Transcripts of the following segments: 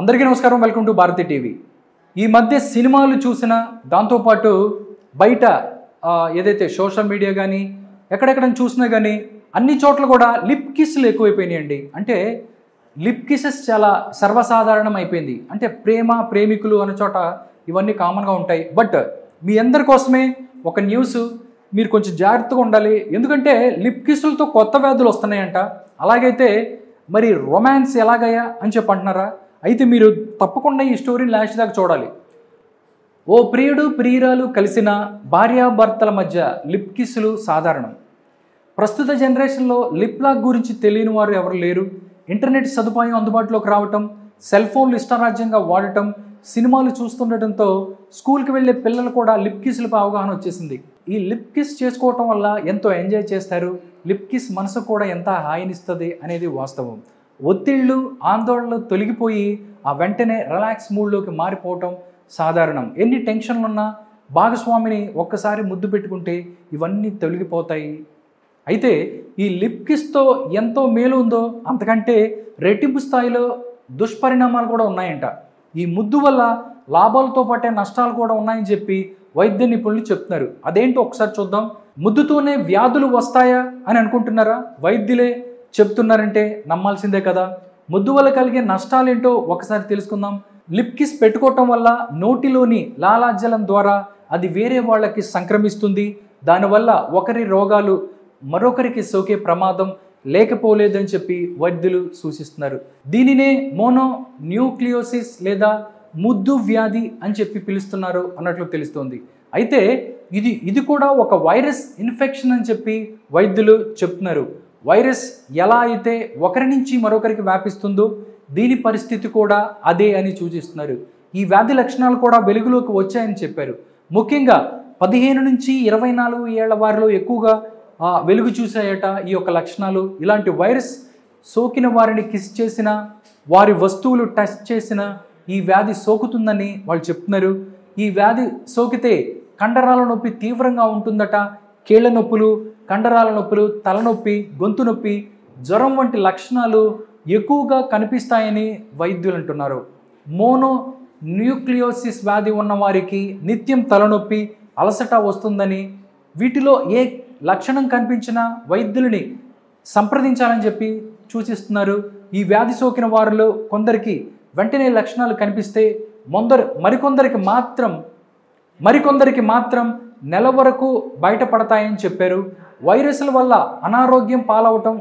అందరికీ నమస్కారం. Welcome to Bharati TV. ఈ మధ్య సినిమాలు చూసిన దాంతోపాటు బయట ఏదైతే సోషల్ మీడియా కానీ ఎక్కడెక్కడ చూసినా కానీ అన్ని చోట్ల కూడా లిప్ కిస్లు ఎక్కువైపోయినాయండి. అంటే లిప్ కిసెస్ చాలా సర్వసాధారణం అయిపోయింది. అంటే ప్రేమ ప్రేమికులు అనే చోట ఇవన్నీ కామన్గా ఉంటాయి. బట్ మీ అందరి కోసమే ఒక న్యూస్, మీరు కొంచెం జాగ్రత్తగా ఉండాలి. ఎందుకంటే లిప్ కిస్లతో కొత్త వ్యాధులు వస్తున్నాయంట. అలాగైతే మరి రొమాన్స్ ఎలాగయ్యా అని చెప్పి అంటున్నారా? అయితే మీరు తప్పకుండా ఈ స్టోరీని లాస్ట్ దాకా చూడాలి. ఓ ప్రియుడు ప్రియురాలు కలిసిన భార్యాభర్తల మధ్య లిప్ కిస్లు సాధారణం. ప్రస్తుత జనరేషన్లో లిప్ లాక్ గురించి తెలియని వారు ఎవరు లేరు. ఇంటర్నెట్ సదుపాయం అందుబాటులోకి రావటం, సెల్ ఫోన్లు ఇష్టారాజ్యంగా వాడటం, సినిమాలు చూస్తుండటంతో స్కూల్కి వెళ్ళే పిల్లలు కూడా లిప్ కిస్లపై అవగాహన వచ్చేసింది. ఈ లిప్ కిస్ చేసుకోవటం వల్ల ఎంతో ఎంజాయ్ చేస్తారు. లిప్ కిస్ మనసు కూడా ఎంత హాయినిస్తుంది అనేది వాస్తవం. ఒత్తిళ్ళు ఆందోళనలు తొలగిపోయి ఆ వెంటనే రిలాక్స్ మూడ్లోకి మారిపోవటం సాధారణం. ఎన్ని టెన్షన్లున్నా భాగస్వామిని ఒక్కసారి ముద్దు పెట్టుకుంటే ఇవన్నీ తొలగిపోతాయి. అయితే ఈ లిప్ కిస్తో ఎంతో మేలు ఉందో అంతకంటే రెట్టింపు స్థాయిలో దుష్పరిణామాలు కూడా ఉన్నాయంట. ఈ ముద్దు వల్ల లాభాలతో పాటే నష్టాలు కూడా ఉన్నాయని చెప్పి వైద్య నిపుణులు చెప్తున్నారు. అదేంటో ఒకసారి చూద్దాం. ముద్దుతోనే వ్యాధులు వస్తాయా అని అనుకుంటున్నారా? వైద్యులే చెప్తున్నారంటే నమ్మాల్సిందే కదా. ముద్దు వల్ల కలిగే నష్టాలేంటో ఒకసారి తెలుసుకుందాం. లిప్ కిస్ పెట్టుకోవటం వల్ల నోటిలోని లాలాజలం ద్వారా అది వేరే వాళ్ళకి సంక్రమిస్తుంది. దానివల్ల ఒకరి రోగాలు మరొకరికి సోకే ప్రమాదం లేకపోలేదని చెప్పి వైద్యులు సూచిస్తున్నారు. దీనినే మోనోన్యూక్లియోసిస్ లేదా ముద్దు వ్యాధి అని చెప్పి పిలుస్తున్నారు అన్నట్లు తెలుస్తోంది. అయితే ఇది కూడా ఒక వైరస్ ఇన్ఫెక్షన్ అని చెప్పి వైద్యులు చెప్తున్నారు. వైరస్ ఎలా అయితే ఒకరి నుంచి మరొకరికి వ్యాపిస్తుందో దీని పరిస్థితి కూడా అదే అని సూచిస్తున్నారు. ఈ వ్యాధి లక్షణాలు కూడా వెలుగులోకి వచ్చాయని చెప్పారు. ముఖ్యంగా 15 నుంచి 24 ఏళ్ల వారిలో ఎక్కువగా వెలుగు చూసాయట ఈ యొక్క లక్షణాలు. ఇలాంటి వైరస్ సోకిన వారిని కిస్ చేసిన, వారి వస్తువులు టచ్ చేసిన ఈ వ్యాధి సోకుతుందని వాళ్ళు చెప్తున్నారు. ఈ వ్యాధి సోకితే కండరాల నొప్పి తీవ్రంగా ఉంటుందట. కీళ్ల నొప్పులు, కండరాల నొప్పులు, తలనొప్పి, గొంతు నొప్పి, జ్వరం వంటి లక్షణాలు ఎక్కువగా కనిపిస్తాయని వైద్యులు అంటున్నారు. మోనోన్యూక్లియోసిస్ వ్యాధి ఉన్న వారికి నిత్యం తలనొప్పి, అలసట వస్తుందని, వీటిలో ఏ లక్షణం కనిపించినా వైద్యులని సంప్రదించాలని చెప్పి సూచిస్తున్నారు. ఈ వ్యాధి సోకిన వారిలో కొందరికి వెంటనే లక్షణాలు కనిపిస్తే మరికొందరికి మాత్రం నెల వరకు బయటపడతాయని చెప్పారు. వైరస్ల వల్ల అనారోగ్యం పాలవటం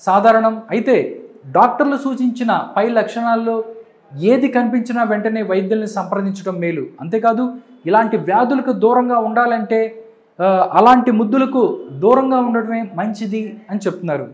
సాధారణం. అయితే డాక్టర్లు సూచించిన పై లక్షణాల్లో ఏది కనిపించినా వెంటనే వైద్యుల్ని సంప్రదించడం మేలు. అంతేకాదు ఇలాంటి వ్యాధులకు దూరంగా ఉండాలంటే అలాంటి ముద్దులకు దూరంగా ఉండటమే మంచిది అని చెప్తున్నారు.